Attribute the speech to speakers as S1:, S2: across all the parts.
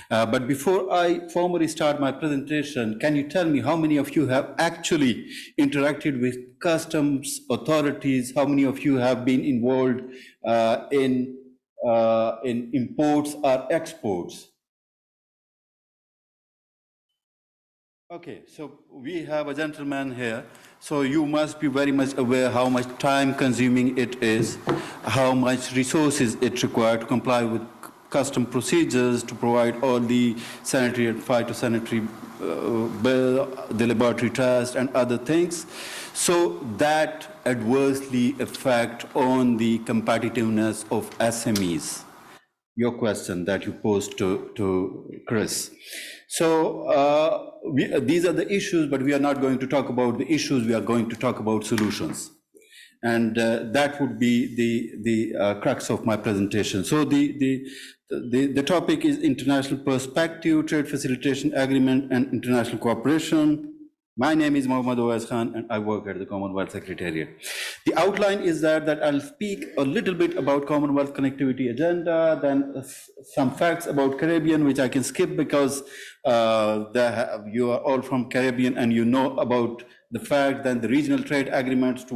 S1: But before I formally start my presentation, can you tell me how many of you have actually interacted with customs authorities? How many of you have been involved in imports or exports? Okay, so we have a gentleman here. So you must be very much aware how much time consuming it is, how much resources it requires to comply with custom procedures, to provide all the sanitary and phytosanitary bill, the laboratory test and other things. So that adversely affect on the competitiveness of SMEs. Your question that you posed to Chris. So these are the issues, but we are not going to talk about the issues. We are going to talk about solutions, and that would be the crux of my presentation. So the topic is international perspective, trade facilitation agreement, and international cooperation. My name is Mohammed Owais and I work at the Commonwealth Secretariat. The outline is that I'll speak a little bit about Commonwealth connectivity agenda, then some facts about Caribbean, which I can skip because you are all from Caribbean and you know about the fact that the regional trade agreements to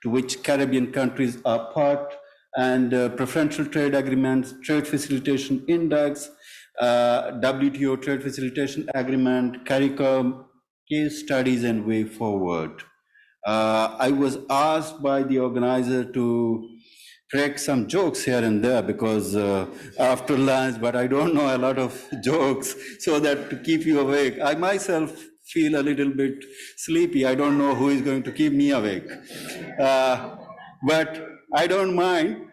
S1: which Caribbean countries are part, and preferential trade agreements, trade facilitation index, WTO trade facilitation agreement, CARICOM, case studies and way forward. I was asked by the organizer to crack some jokes here and there because after lunch, but I don't know a lot of jokes, so that to keep you awake. I myself feel a little bit sleepy. I don't know who is going to keep me awake. But I don't mind.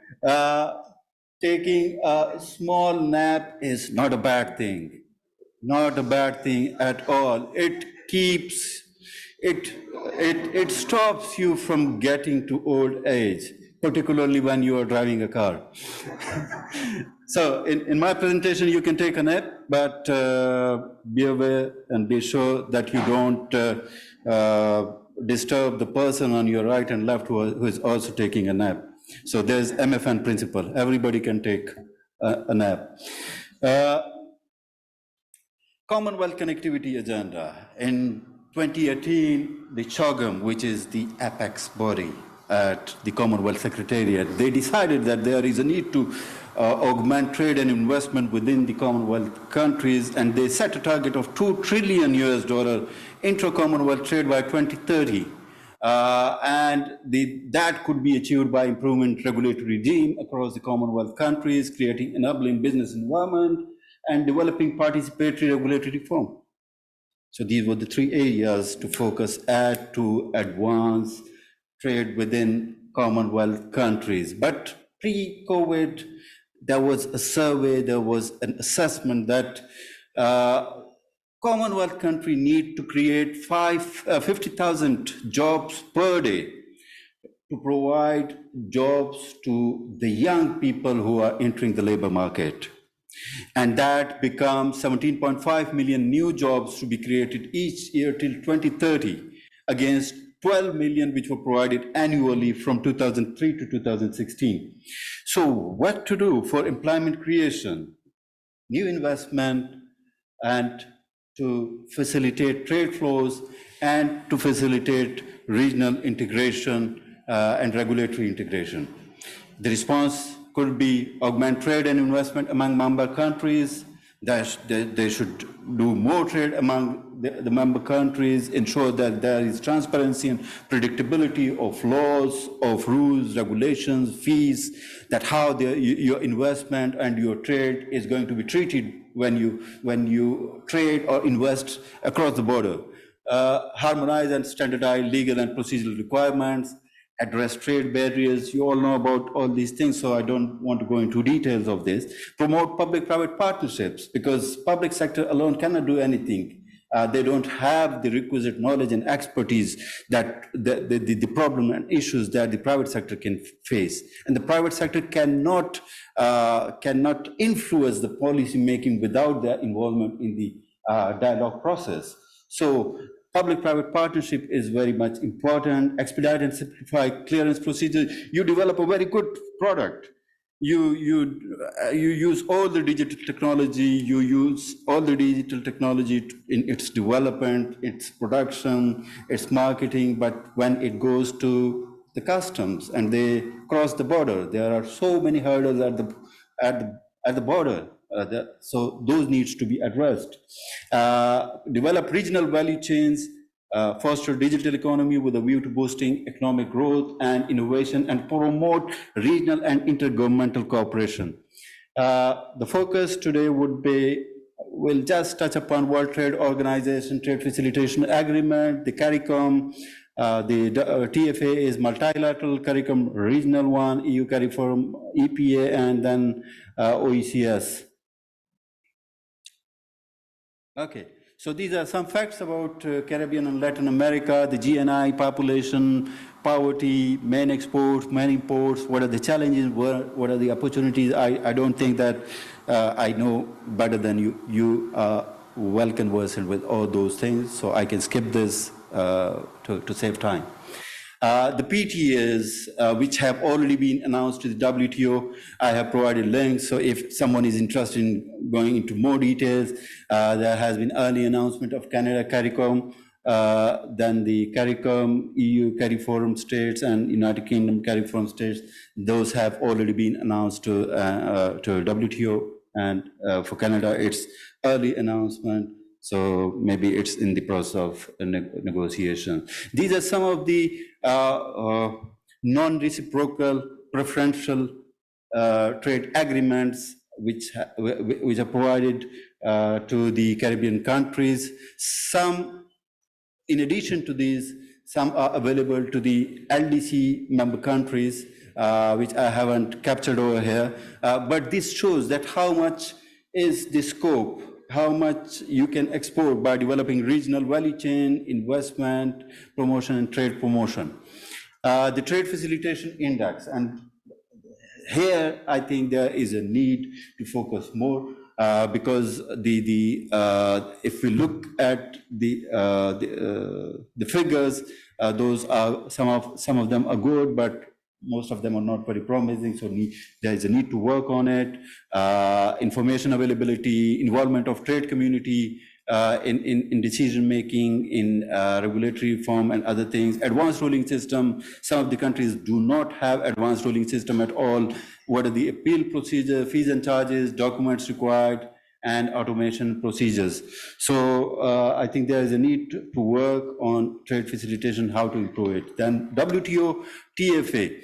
S1: Taking a small nap is not a bad thing. Not a bad thing at all. It stops you from getting to old age, particularly when you are driving a car. So in my presentation, you can take a nap, but be aware and be sure that you don't disturb the person on your right and left who is also taking a nap. So there's MFN principle. Everybody can take a nap. Commonwealth Connectivity Agenda. In 2018, the CHOGM, which is the apex body at the Commonwealth Secretariat, they decided that there is a need to augment trade and investment within the Commonwealth countries, and they set a target of $2 trillion intra-Commonwealth trade by 2030. And that could be achieved by improvement regulatory regime across the Commonwealth countries, creating enabling business environment, and developing participatory regulatory reform. So these were the three areas to focus at to advance trade within Commonwealth countries. But pre-COVID, there was a survey, there was an assessment that Commonwealth country need to create 50,000 jobs per day to provide jobs to the young people who are entering the labor market. And that becomes 17.5 million new jobs to be created each year till 2030 against 12 million which were provided annually from 2003 to 2016. So what to do for employment creation, new investment, and to facilitate trade flows and to facilitate regional integration and regulatory integration. The response could be augment trade and investment among member countries. They should do more trade among the member countries, ensure that there is transparency and predictability of laws, of rules, regulations, fees, that how your investment and your trade is going to be treated when you trade or invest across the border. Harmonize and standardize legal and procedural requirements, address trade barriers. You all know about all these things, so I don't want to go into details of this. Promote public-private partnerships, because public sector alone cannot do anything. They don't have the requisite knowledge and expertise that the problem and issues that the private sector can face. And the private sector cannot influence the policy making without their involvement in the dialogue process. So public-private partnership is very much important. Expedite and simplify clearance procedures. You develop a very good product. you use all the digital technology, you use all the digital technology in its development, its production, its marketing, but when it goes to the customs and they cross the border, there are so many hurdles at the border. So those needs to be addressed. Develop regional value chains, foster digital economy with a view to boosting economic growth and innovation, and promote regional and intergovernmental cooperation. The focus today we'll just touch upon World Trade Organization Trade Facilitation Agreement, the CARICOM. The TFA is multilateral, CARICOM regional one, EU CARIFORUM, EPA, and then OECS. Okay. So these are some facts about Caribbean and Latin America, the GNI, population, poverty, main exports, main imports, what are the challenges, what are the opportunities. I don't think that I know better than you. You are well conversant with all those things, so I can skip this to save time. The PTAs, which have already been announced to the WTO, I have provided links. So if someone is interested in going into more details, there has been early announcement of Canada CARICOM, then the CARICOM, EU CARIFORUM states, and United Kingdom CARIFORUM states. Those have already been announced to WTO, and for Canada, it's early announcement. So maybe it's in the process of negotiation. These are some of the non-reciprocal preferential trade agreements which are provided to the Caribbean countries. Some, in addition to these, some are available to the LDC member countries, which I haven't captured over here. But this shows that how much is the scope, how much you can export by developing regional value chain, investment, promotion, and trade promotion. The Trade Facilitation Index, and here I think there is a need to focus more because if we look at the figures, those are some of them are good, but most of them are not very promising, so there is a need to work on it. Information availability, involvement of trade community in decision making, in regulatory reform and other things. Advanced ruling system, some of the countries do not have advanced ruling system at all. What are the appeal procedure, fees and charges, documents required, and automation procedures. So I think there is a need to work on trade facilitation, how to improve it. Then WTO, TFA.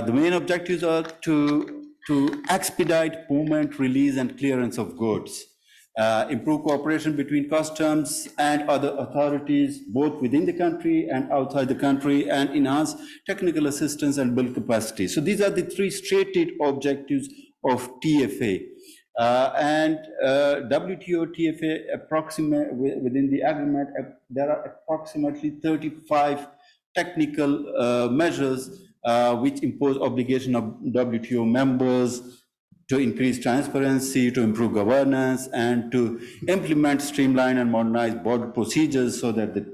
S1: The main objectives are to expedite movement, release, and clearance of goods. Improve cooperation between customs and other authorities, both within the country and outside the country, and enhance technical assistance and build capacity. So these are the three stated objectives of TFA. And WTO TFA within the agreement, there are approximately 35 technical measures which impose obligation of WTO members to increase transparency, to improve governance, and to implement, streamline, and modernize border procedures so that the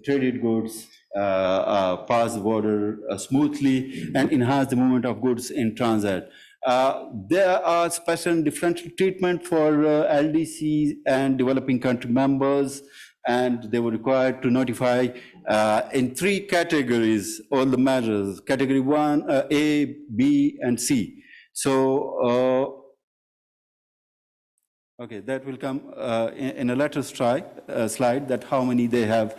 S1: traded goods pass the border smoothly and enhance the movement of goods in transit. There are special and differential treatment for LDCs and developing country members, and they were required to notify in three categories all the measures: category 1, A, B, and C. So, okay, that will come in a later slide that how many they have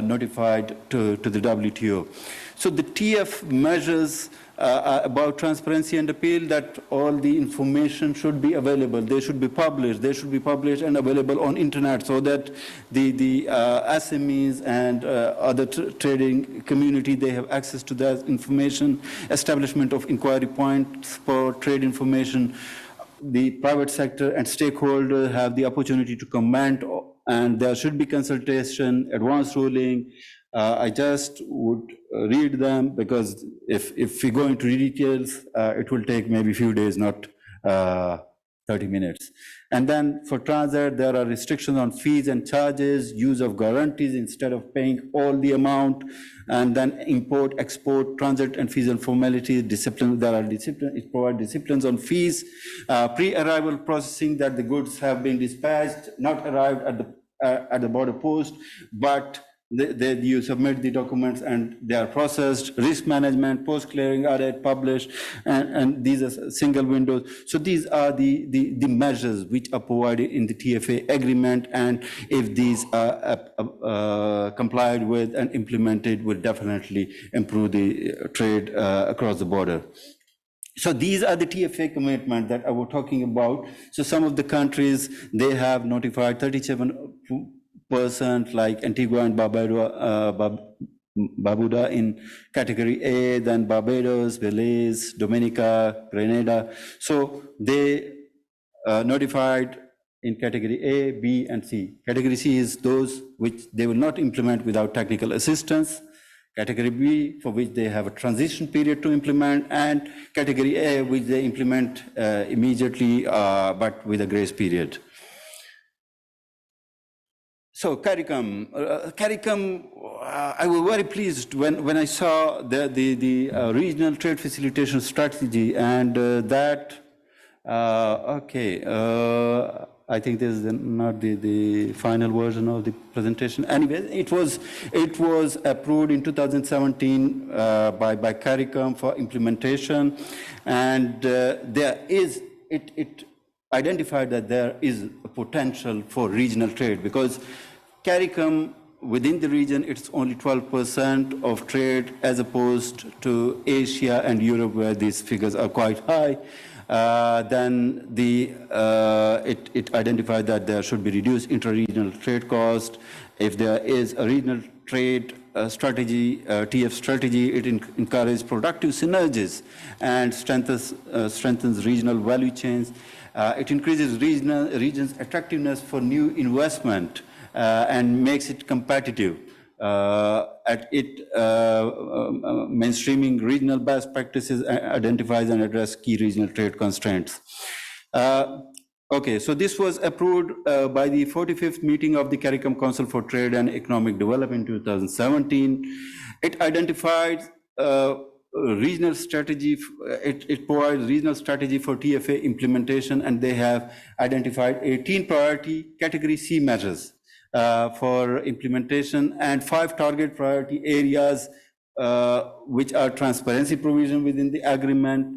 S1: notified to the WTO. So the TF measures about transparency and appeal, that all the information should be available. They should be published. They should be published and available on internet so that the SMEs and other trading community, they have access to that information. Establishment of inquiry points for trade information. The private sector and stakeholders have the opportunity to comment, and there should be consultation, advanced ruling. I just would read them because if we go into details, it will take maybe a few days, not 30 minutes. And then for transit, there are restrictions on fees and charges, use of guarantees instead of paying all the amount, and then import, export, transit and fees and formalities, discipline, there are discipline, it provides disciplines on fees, pre-arrival processing, that the goods have been dispatched, not arrived at the border post, but you submit the documents and they are processed, risk management, post-clearing audit, published, and these are single windows. So these are the measures which are provided in the TFA agreement, and if these are complied with and implemented, will definitely improve the trade across the border. So these are the TFA commitments that I was talking about. So some of the countries, they have notified 37%, like Antigua and Barbuda in category A, then Barbados, Belize, Dominica, Grenada. So they notified in category A, B, and C. Category C is those which they will not implement without technical assistance. Category B, for which they have a transition period to implement, and category A, which they implement immediately, but with a grace period. So CARICOM, I was very pleased when I saw the regional trade facilitation strategy, and I think this is not the final version of the presentation. Anyway, it was approved in 2017 by CARICOM for implementation, and it identified that there is a potential for regional trade, because CARICOM within the region, it's only 12% of trade, as opposed to Asia and Europe, where these figures are quite high. Then it identified that there should be reduced intra-regional trade cost. If there is a regional trade strategy, TF strategy, it encourages productive synergies and strengthens regional value chains. It increases regions' attractiveness for new investment and makes it competitive. Mainstreaming regional best practices, identifies and address key regional trade constraints. Okay, so this was approved by the 45th meeting of the CARICOM Council for Trade and Economic Development in 2017. It identified regional strategy, it provides regional strategy for TFA implementation, and they have identified 18 priority category C measures for implementation, and 5 target priority areas, which are transparency provision within the agreement,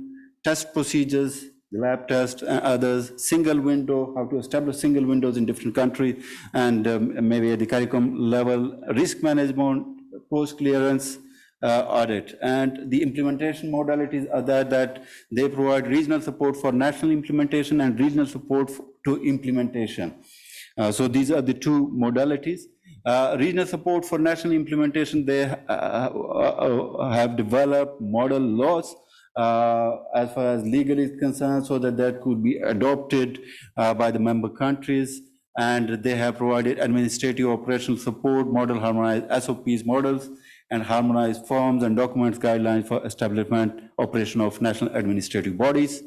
S1: test procedures, the lab test and others, single window, how to establish single windows in different countries, and maybe at the CARICOM level, risk management, post-clearance audit. And the implementation modalities are that they provide regional support for national implementation and regional support to implementation. So these are the 2 modalities. Regional support for national implementation, they have developed model laws as far as legal is concerned, so that could be adopted by the member countries, and they have provided administrative operational support, model harmonized SOPs models, and harmonized forms and documents guidelines for establishment operation of national administrative bodies.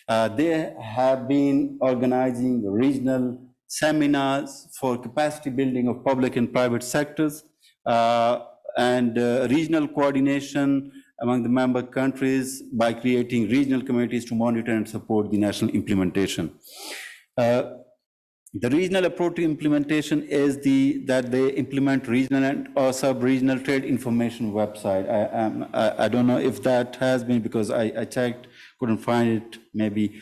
S1: They have been organizing regional seminars for capacity building of public and private sectors, and regional coordination among the member countries by creating regional committees to monitor and support the national implementation. The regional approach to implementation is that they implement regional and or sub-regional trade information website. I don't know if that has been, because I checked, couldn't find it, maybe.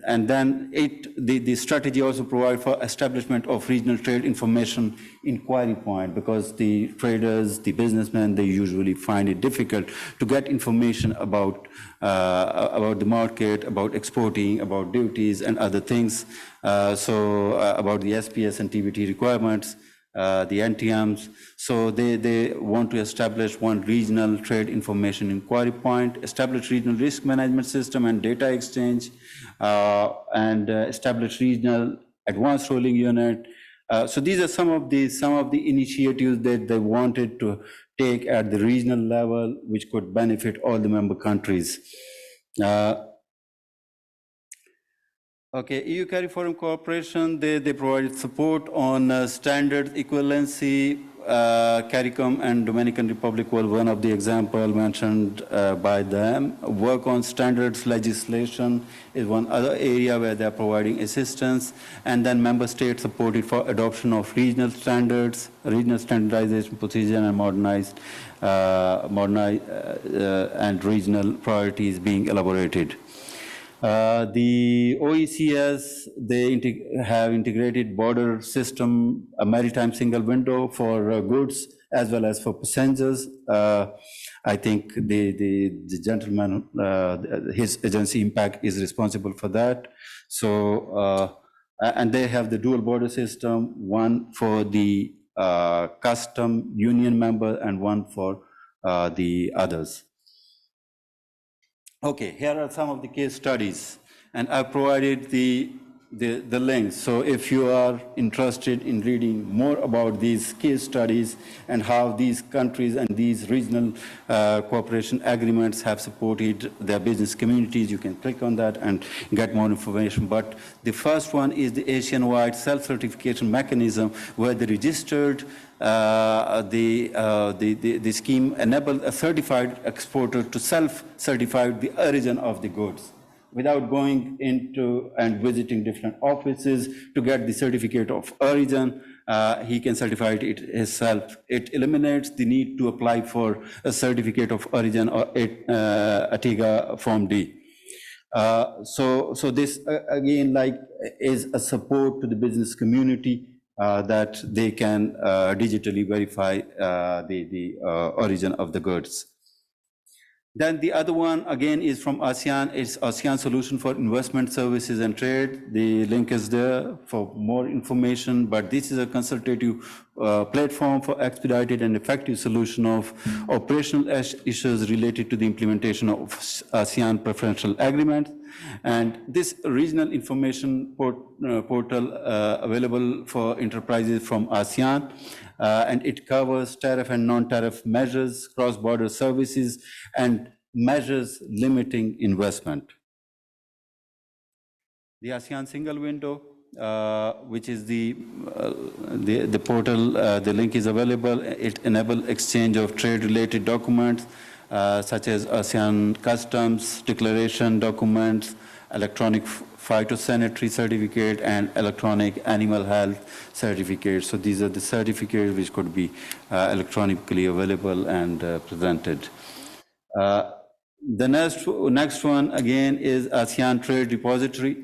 S1: And then the strategy also provides for establishment of regional trade information inquiry point, because the traders, the businessmen, they usually find it difficult to get information about the market, about exporting, about duties and other things. About the SPS and TBT requirements, the NTMs. So they want to establish one regional trade information inquiry point, establish regional risk management system and data exchange, and establish regional advanced rolling unit. So these are some of the initiatives that they wanted to take at the regional level, which could benefit all the member countries. Okay, EU CARIFORUM Corporation, they provide support on standards, equivalency, CARICOM and Dominican Republic were one of the examples mentioned by them. Work on standards legislation is one other area where they are providing assistance, and then member states supported for adoption of regional standards, regional standardization procedure, and modernized and regional priorities being elaborated. The OECS, they have integrated border system, a maritime single window for goods as well as for passengers. I think the gentleman, his agency Impact is responsible for that. So, and they have the dual border system, one for the custom union member and one for the others. Okay, here are some of the case studies, and I provided the links. So if you are interested in reading more about these case studies and how these countries and these regional cooperation agreements have supported their business communities, you can click on that and get more information. But the first one is the Asian-wide self-certification mechanism, where the registered the scheme enables a certified exporter to self-certify the origin of the goods without going into and visiting different offices to get the certificate of origin. He can certify it himself. It eliminates the need to apply for a certificate of origin or ATIGA Form D. So this again is a support to the business community that they can digitally verify the origin of the goods. Then the other one again is from ASEAN. It's ASEAN Solution for Investment Services and Trade. The link is there for more information, but this is a consultative platform for expedited and effective solution of operational issues related to the implementation of ASEAN preferential agreements. And this regional information portal available for enterprises from ASEAN, and it covers tariff and non-tariff measures, cross-border services, and measures limiting investment. The ASEAN single window, which is the portal, the link is available. It enables exchange of trade-related documents, such as ASEAN customs, declaration documents, electronic phytosanitary certificate, and electronic animal health certificate. So these are the certificates which could be electronically available and presented. The next one again is ASEAN Trade Repository,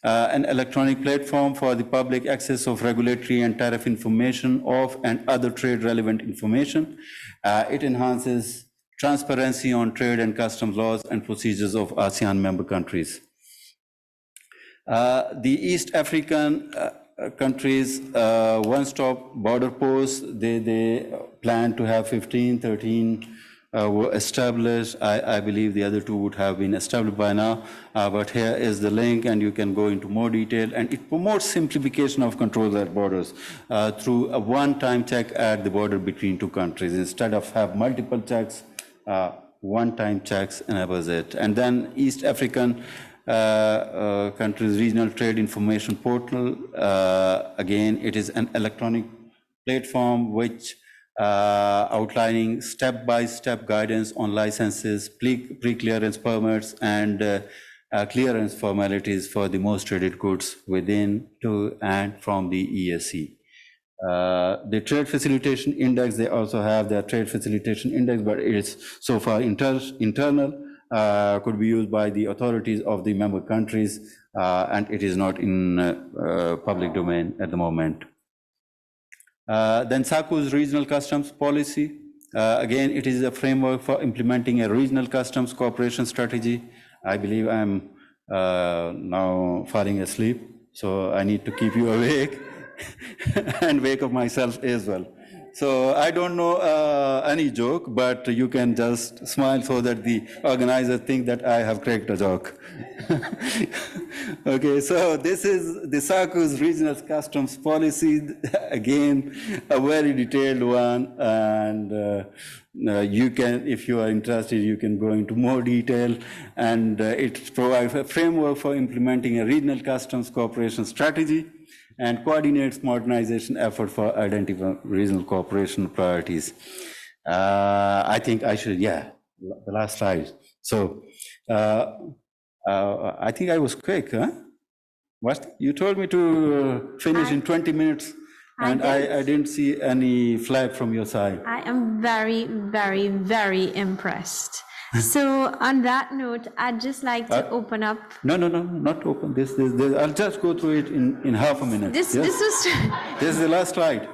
S1: an electronic platform for the public access of regulatory and tariff information of and other trade relevant information. It enhances transparency on trade and customs laws and procedures of ASEAN member countries. The East African countries, one-stop border posts, they plan to have 15, 13 were established. I believe the other two would have been established by now, but here is the link and you can go into more detail, and it promotes simplification of controls at borders through a one-time check at the border between two countries. Instead of have multiple checks, one-time checks enables it. And then East African countries regional trade information portal, again it is an electronic platform which outlining step-by-step guidance on licenses, pre-clearance permits, and clearance formalities for the most traded goods within, to, and from the ESC. The Trade Facilitation Index, they also have their Trade Facilitation Index, but it is so far internal, could be used by the authorities of the member countries, and it is not in public domain at the moment. Then SACU's regional customs policy. Again, it is a framework for implementing a regional customs cooperation strategy. I believe I'm now falling asleep, so I need to keep you awake and wake up myself as well. So I don't know any joke, but you can just smile so that the organizers think that I have cracked a joke. Okay, so this is the SACU's regional customs policy. Again, a very detailed one, and you can, if you are interested, you can go into more detail, and it provides a framework for implementing a regional customs cooperation strategy and coordinates modernization effort for identifying regional cooperation priorities. I think I should, the last slide. So I think I was quick, huh? What? You told me to finish in 20 minutes, and I didn't see any flag from your side.
S2: I am very, very, very impressed. So on that note, I'd just like to open up.
S1: No, not open. This. I'll just go through it in half a minute.
S2: This was.
S1: This is the last slide.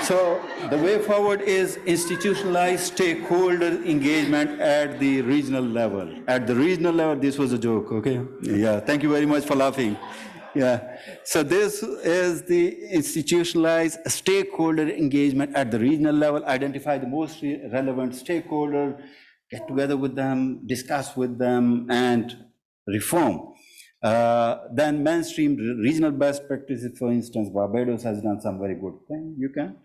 S1: So the way forward is institutionalized stakeholder engagement at the regional level. At the regional level, this was a joke, okay? Yeah, thank you very much for laughing. Yeah, so this is the institutionalized stakeholder engagement at the regional level. Identify the most relevant stakeholder, get together with them, discuss with them, and reform. Then mainstream regional best practices. For instance, Barbados has done some very good thing. You can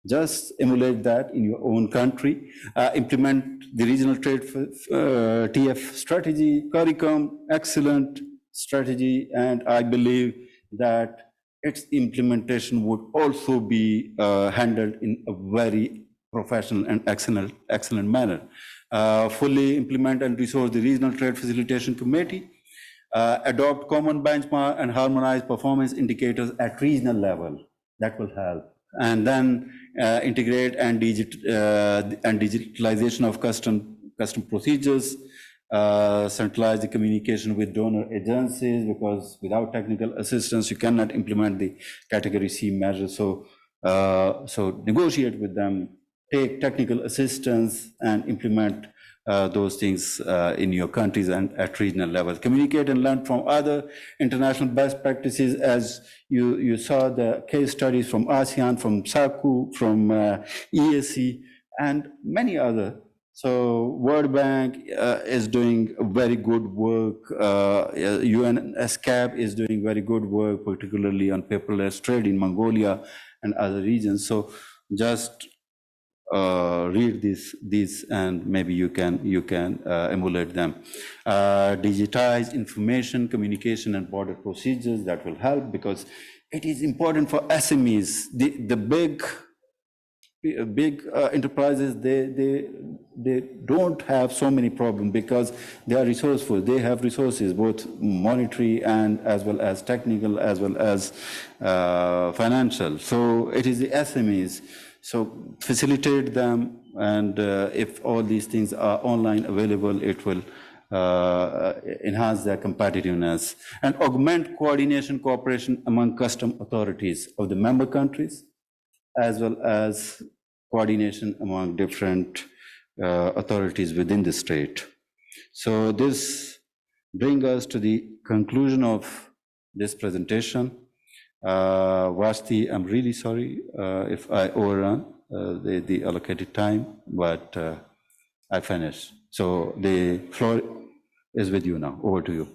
S1: just emulate that in your own country. Implement the regional trade TF strategy. CARICOM, excellent strategy, and I believe that its implementation would also be handled in a very professional and excellent manner. Fully implement and resource the Regional Trade Facilitation Committee. Adopt common benchmark and harmonize performance indicators at regional level. That will help. And then integrate and digitalization of custom procedures. Centralize the communication with donor agencies, because without technical assistance, you cannot implement the Category C measures. So negotiate with them, take technical assistance, and implement those things in your countries and at regional level. Communicate and learn from other international best practices, as you saw the case studies from ASEAN, from SACU, from EAC, and many other. So World Bank is doing very good work. UNSCAP is doing very good work, particularly on paperless trade in Mongolia and other regions. So just read these, and maybe you can emulate them. Digitize information, communication, and border procedures. That will help, because it is important for SMEs. The big enterprises, they don't have so many problems because they are resourceful. They have resources, both monetary and as well as technical, as well as financial. So it is the SMEs. So facilitate them, and if all these things are online available, it will enhance their competitiveness. And augment coordination, cooperation among custom authorities of the member countries, as well as coordination among different authorities within the state. So this brings us to the conclusion of this presentation. Vasti, I'm really sorry if I overrun the allocated time, but I finished. So the floor is with you now. Over to you.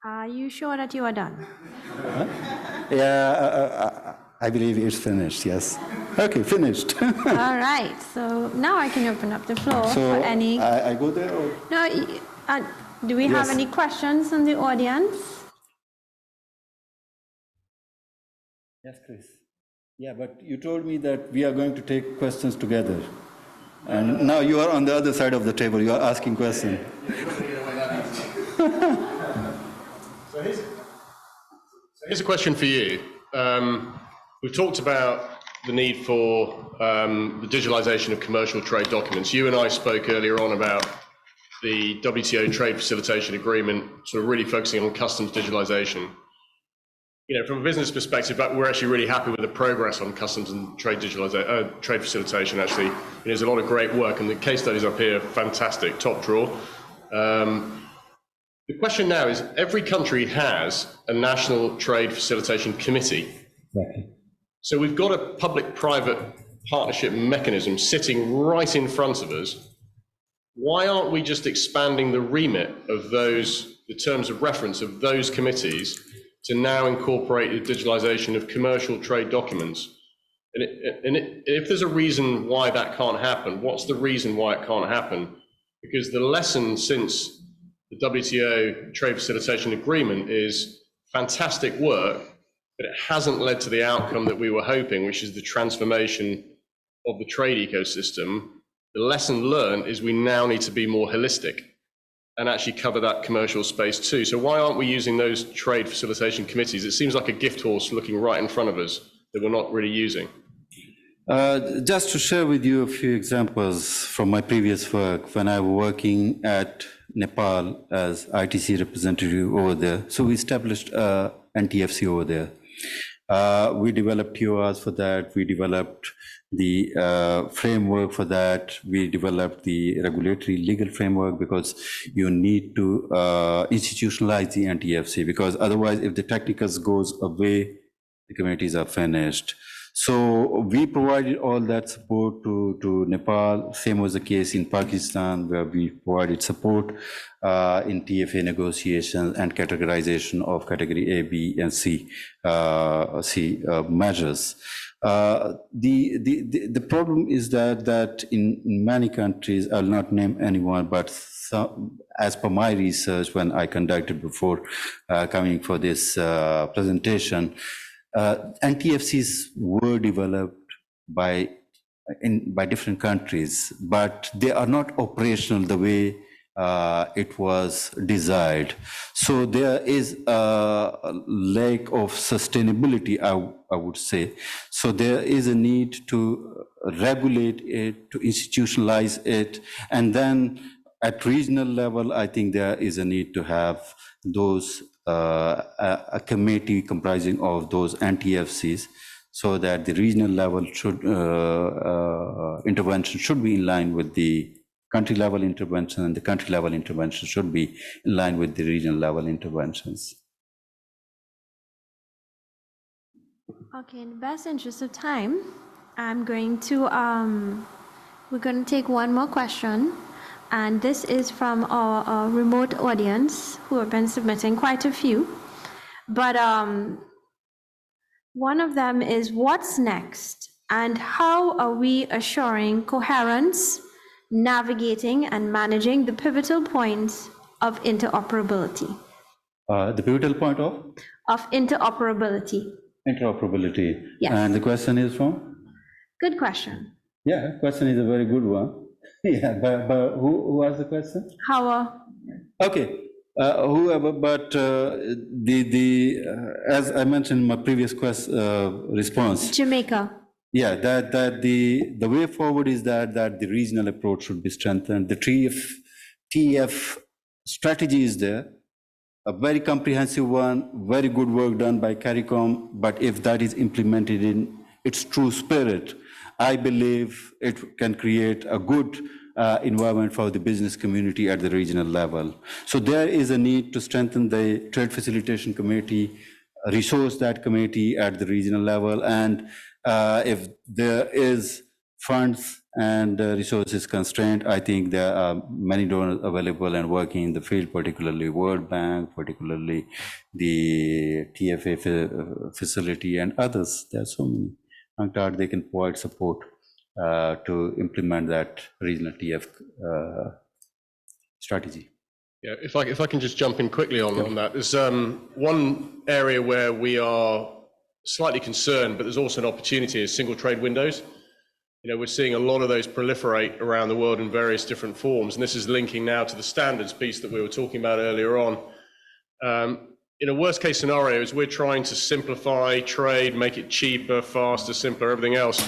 S2: Are you sure that you are done?
S1: Huh? Yeah, I believe it's finished, yes. Okay, finished.
S2: All right, so now I can open up the floor for any...
S1: I go there? Or?
S2: No, do we have any questions from the audience?
S1: Yes, Chris. Yeah, but you told me that we are going to take questions together. And now you are on the other side of the table. You are asking questions.
S3: So here's a question for you. We've talked about the need for the digitalization of commercial trade documents. You and I spoke earlier on about the WTO Trade Facilitation Agreement, sort of really focusing on customs digitalization. You know, from a business perspective, we're actually really happy with the progress on customs and trade trade facilitation. Actually, there's a lot of great work, and the case studies up here are fantastic, top drawer. The question now is: every country has a national trade facilitation committee.
S1: Exactly.
S3: So we've got a public-private partnership mechanism sitting right in front of us. Why aren't we just expanding the remit of those, the terms of reference of those committees to now incorporate the digitalization of commercial trade documents? And if there's a reason why that can't happen, what's the reason why it can't happen? Because the lesson since the WTO Trade Facilitation Agreement is fantastic work, but it hasn't led to the outcome that we were hoping, which is the transformation of the trade ecosystem. The lesson learned is we now need to be more holistic and actually cover that commercial space too. So why aren't we using those trade facilitation committees? It seems like a gift horse looking right in front of us that we're not really using.
S1: Just to share with you a few examples from my previous work, when I was working at Nepal as ITC representative over there. So we established NTFC over there. We developed TORs for that. We developed the framework for that. We developed the regulatory legal framework because you need to institutionalize the NTFC, because otherwise if the technicals goes away, the communities are finished. So we provided all that support to Nepal. Same was the case in Pakistan, where we provided support in TFA negotiations and categorization of category A, B, and C measures. The problem is that in many countries, I'll not name anyone, but some, as per my research when I conducted before coming for this presentation, NTFCs were developed by different countries, but they are not operational the way it was desired. So there is a lack of sustainability, I would say. So there is a need to regulate it, to institutionalize it, and then at regional level, I think there is a need to have those a committee comprising of those NTFCs, so that the regional level should intervention should be in line with the country level intervention, and the country level intervention should be in line with the regional level interventions.
S2: Okay, in the best interest of time, I'm going to we're going to take one more question. And this is from our remote audience, who have been submitting quite a few. But one of them is, what's next? And how are we assuring coherence, navigating and managing the pivotal points of interoperability?
S1: The pivotal point of?
S2: Of interoperability.
S1: Interoperability.
S2: Yes.
S1: And the question is from?
S2: Good question.
S1: Yeah, question is a very good one. Yeah, but who asked the question?
S2: How?
S1: Okay, whoever, but as I mentioned in my previous response.
S2: Jamaica.
S1: Yeah, that the way forward is that the regional approach should be strengthened. The TF strategy is there, a very comprehensive one, very good work done by CARICOM, but if that is implemented in its true spirit, I believe it can create a good environment for the business community at the regional level. So there is a need to strengthen the Trade Facilitation Committee, resource that committee at the regional level, and if there is funds and resources constraint, I think there are many donors available and working in the field, particularly World Bank, particularly the TFA facility and others. There are so many. They can provide support to implement that regional TF strategy.
S3: Yeah, if I can just jump in quickly on that. There's one area where we are slightly concerned, but there's also an opportunity, is single trade windows. You know, we're seeing a lot of those proliferate around the world in various different forms, and this is linking now to the standards piece that we were talking about earlier on. In a worst case scenario, is we're trying to simplify trade, make it cheaper, faster, simpler, everything else.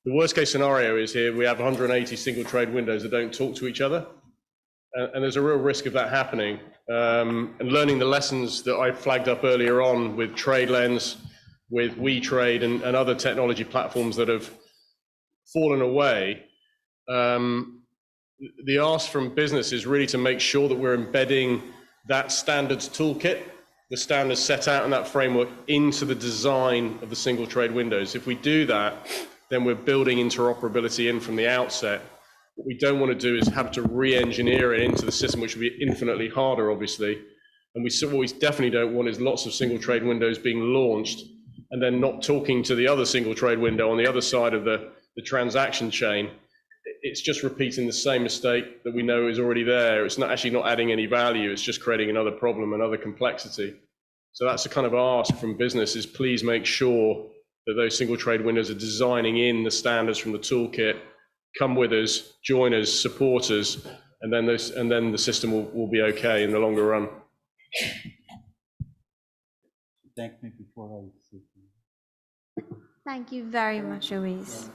S3: The worst case scenario is here we have 180 single trade windows that don't talk to each other. And there's a real risk of that happening. And learning the lessons that I flagged up earlier on with TradeLens, with WeTrade and other technology platforms that have fallen away. The ask from business is really to make sure that we're embedding that standards toolkit the standards set out in that framework into the design of the single trade windows. If we do that, then we're building interoperability in from the outset. What we don't want to do is have to re-engineer it into the system, which would be infinitely harder, obviously. And what we definitely don't want is lots of single trade windows being launched and then not talking to the other single trade window on the other side of the transaction chain. It's just repeating the same mistake that we know is already there. It's not actually not adding any value. It's just creating another problem, another complexity. So that's a kind of ask from business, is please make sure that those single trade windows are designing in the standards from the toolkit, come with us, join us, support us, and then the system will be okay in the longer run.
S1: Thank me before I say.
S2: Thank you very much, Owais.